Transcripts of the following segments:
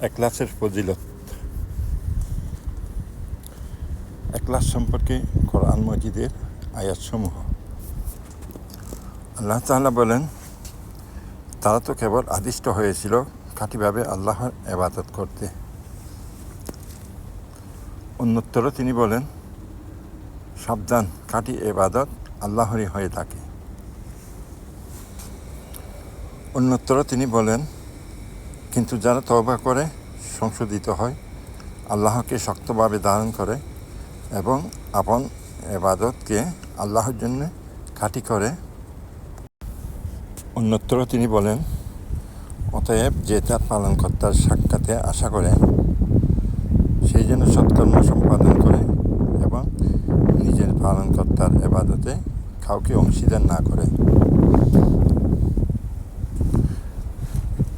এখলাসের ফজিলত। এখলাস সম্পর্কে কোরআন মজিদের আয়াতসমূহ। আল্লাহ তাআলা বলেন, তারা তো কেবল আদিষ্ট হয়েছিল খাঁটিভাবে আল্লাহর ইবাদত করতে। অন্যত্র তিনি বলেন, সাবধান, খাঁটি ইবাদত আল্লাহরই হয়ে থাকে। অন্যত্র তিনি বলেন, কিন্তু যারা তওবা করে সংশোধিত হয়, আল্লাহকে শক্তভাবে ধারণ করে এবং আপন ইবাদতকে আল্লাহর জন্য খাঁটি করে। অন্যত্র তিনি বলেন, অতএব যে তার পালনকর্তার সাক্ষাতে আশা করে সেই জন্য সৎকর্ম সম্পাদন করে এবং নিজের পালনকর্তার ইবাদতে কাউকে অংশীদার না করে।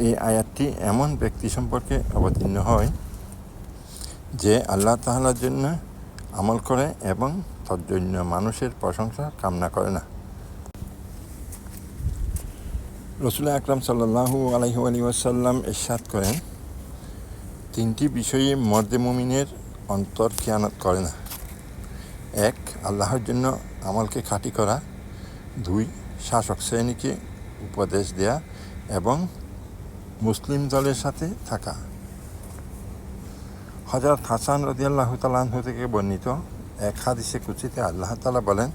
এই আয়াতটি এমন ব্যক্তি সম্পর্কে অবতীর্ণ হয় যে আল্লাহ তাআলার জন্য আমল করে এবং তজ্জন্য মানুষের প্রশংসা কামনা করে না। রাসূল আকরাম সাল্লাল্লাহু আলাইহি ওয়াসাল্লাম ইরশাদ করেন, তিনটি বিষয়ে মর্দে মুমিনের অন্তর খেয়ানত করে না। 1, আল্লাহর জন্য আমলকে খাঁটি করা। 2, শাসক শ্রেণীকে উপদেশ দেয়া এবং মুসলিম দলের সাথে থাকা। হযরত হাসান রাদিয়াল্লাহু তাআলা আনহু থেকে বর্ণিত এক হাদিসে কুদসিতে আল্লাহ তাআলা বলেন,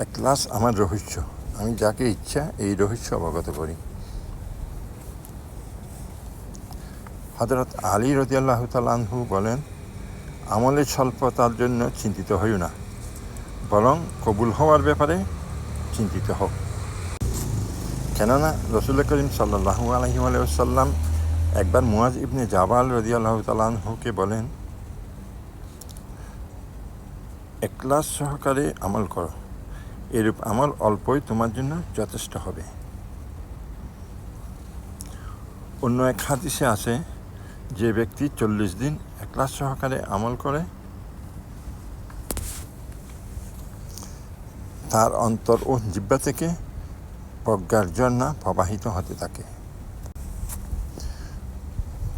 ইখলাস আমার রহস্য, আমি যাকে ইচ্ছা এই রহস্য অবগত করি। হযরত আলী রাদিয়াল্লাহু তাআলা আনহু বলেন, আমলের স্বল্পতার জন্য চিন্তিত হইও না, বরং কবুল হওয়ার ব্যাপারে চিন্তিত হও। কেননা রাসূল করিম সাল্লাল্লাহু আলাইহি ওয়াসাল্লাম একবার মুআজ ইবনে জাবাল রাদিয়াল্লাহু তাআলা আনহুকে বলেন, ইখলাস সহকারে আমল করো, এরূপ আমল অল্পই তোমার জন্য যথেষ্ট হবে। অন্য এক হাদিসে আছে, যে ব্যক্তি 40 দিন ইখলাস সহকারে আমল করে তার অন্তর ও জিহ্বা থেকে প্রজ্ঞার ঝর্ণা প্রবাহিত হতে থাকে।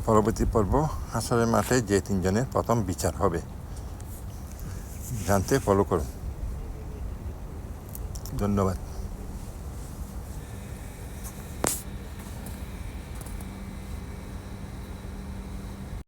পরবর্তী পর্ব হাসরের মাঠে যে 3 জনের প্রথম বিচার হবে জানতে ফলো করুন। ধন্যবাদ।